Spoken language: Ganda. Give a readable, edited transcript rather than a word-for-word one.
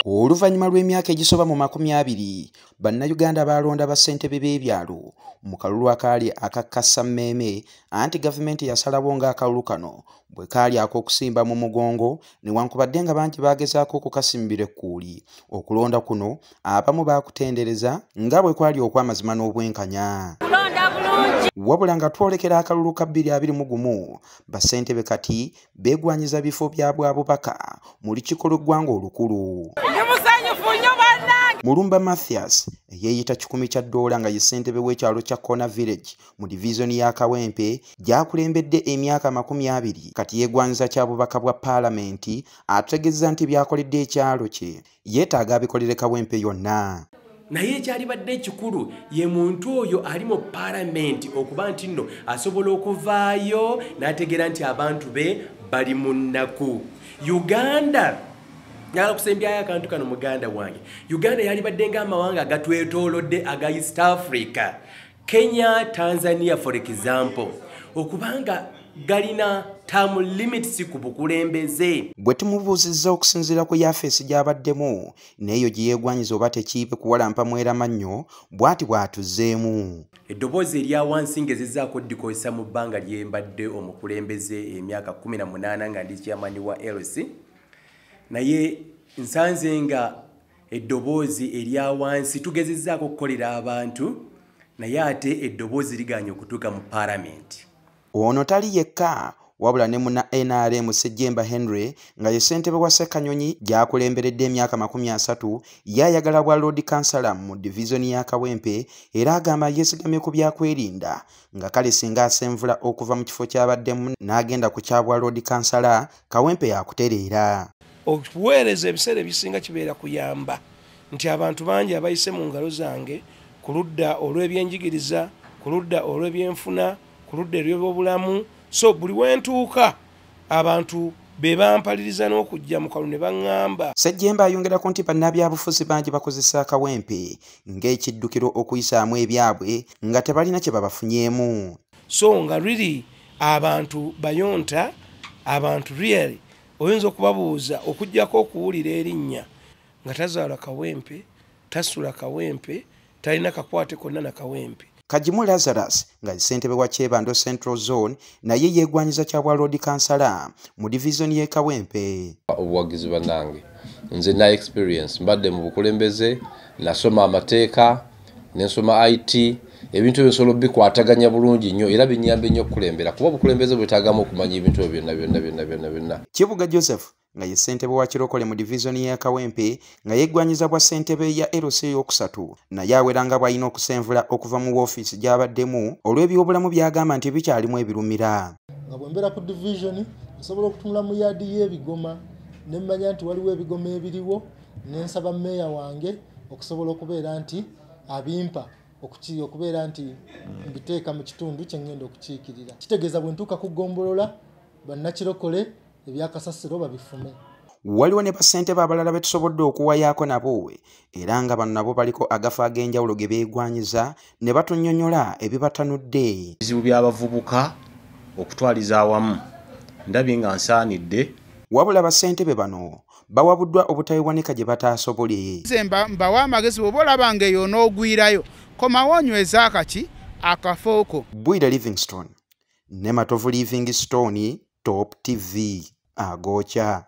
Oluvannyuma lw'emyaka egisoba mu 20, bannayuganda balonda bassentebe b'ebyalo mu kalulu akaali akakasa mmeeme anti gavumenti yasalawo ng'akalulu kano bwe kaali ak'okusimba mu mugongo newankubadde nga bangi baagezaako okukasimbira ekkuuli. Okulonda kuno abamu baakutendereza nga bwe kwali okw'amazima n'obwenkanya. Wabula nga twolekera akalulu ka 2021, bassentebe kati beegwanyiza bifo bya bwabubaka mu lukiiko lw'eggwanga olukulu. Mulumba Mathias yeeyita $100 nga ye ssentebe w'ekyalo kya Corner Village mu divizoni ya Kawempe gy'akulembedde emyaka 20 kati yeegwanyiza kyabubaka bwa paalamenti ategeeza nti byakoledde ekyalo kye yeetaaga abikolere Kawempe yonna. Naye ekyalibadde ekikulu ye muntu oyo ali mu paalamenti okuba nti nno asobola okuvaayo n'ategeera nti abantu be bali mu nnaku. Uganda yala kusembyayo akantu kano muganda wange. Uganda yalibadde ng'amawanga agatwetoolodde aga East Africa. Kenya, Tanzania for example. Okubanga galina term limits ku bukulembeze. Bwe tumubuuzizza okusinziira ku yafeesi gy'abaddemu n'eyo gye yeegwanyiza oba tekiibe kuwalampa mweramannyo bw'ati bw'atuzzeemu. Eddoboozi erya wansi ngezezzaako ddikozesa mu bbanga lyembadde omukulembeze emyaka 18 nga ndi chairman wa LC. Naye nsanze nga eddoboozi erya wansi tugezezzaako okukolera abantu naye ate eddoboozi liganye okutuuka mu paalamenti. Ono tali yekka wabula ne muna NRM Ssejjemba Henry nga ye ssentebe wa Ssekanyonyi gy'akulemberedde emyaka 30 yayagala bwa Lord Councillor mu divizoni ya Kawempe era agamba yeesigamye ku byakwerinda nga kale singa asenvula okuva mu kifo ky'abaddemu n'agenda ku kyabwa Lord Councillor Kawempe yakutereera. Okuweereza ebiseera ebisinga kibeera kuyamba nti abantu bangi abayise mu ngalo zange ku ludda olw'ebyenjigiriza, ku ludda olw'ebyenfuna, ku ludda olw'obulamu. So buli wentuuka abantu be bampaliriza n'okujja mu kalulu ne baŋŋamba. Ssejjemba ayongerako nti bannabyabufuzi bangi bakozesa Kawempe ng'ekiddukiro okuyisaamu ebyabwe nga tebalina kye babafunyeemu. So nga really abantu bayonta, abantu really oyinza okubabuuza okujjako okuwulira erinnya nga tazaala Kawempe, tasula Kawempe, talina kakwate konna na Kawempe. Kajimu Lazarus nga ssentebe wa Kyebando Central Zone naye yeegwanyiza kyabwa Lord Councillor mu divizoni y'e Kawempe. Obuwagizi bannange nze na experience mbadde mu bukulembeze, nasoma amateeka, nensoma IT, ebintu ebisobola bikwataganya bulungi nnyo era binyambe nnyo okukulembera kuba obukulembeze bwetaagamu okumanya ebintu byonna. Kibuga Joseph nga ye ssentebe wa Kirokole mu divizoni ya Kawempe nga yeggwanyiza bwa ssentebe ya LC yokusatu naye aweranga bw'alina okusenvula okuva mu woofiisi gy'abaddemu olw'ebyobulamu by'agamba nti bikyalimu ebirumira. Nga bwe mbeera ku divisioni nsobola okutunula mu yaadi y'ebigoma ne mmanya nti waliwo ebigoma ebiriwo n'ensaba mmeeya wange okusobola okubeera nti abimpa okubeera nti mbiteeka mu kitundu kye ngenda okukiikirira. Kitegeeza bwe ntuuka ku ggombolola bannakirokole ebyakasasiro babifume. Waliwo ne bassentebe abalala betusobodde okuwayaako nabo era nga bano nabo baliko agafa ag'enjawulo ge beegwanyiza ne batunnyonnyola ebibatanudde. Ebizibu by'abavubuka okutwaliza awamu ndabye nga nsaanidde. Wabula bassentebe bano bawabuddwa obutayiwanika gye bataasobole. Mbawa amagezi bw'oba olaba eyo n'ogwirayo komawo onyweza akaki akafooko. Bwire Livingstone ne Matovu Livingstone Top TV agocha.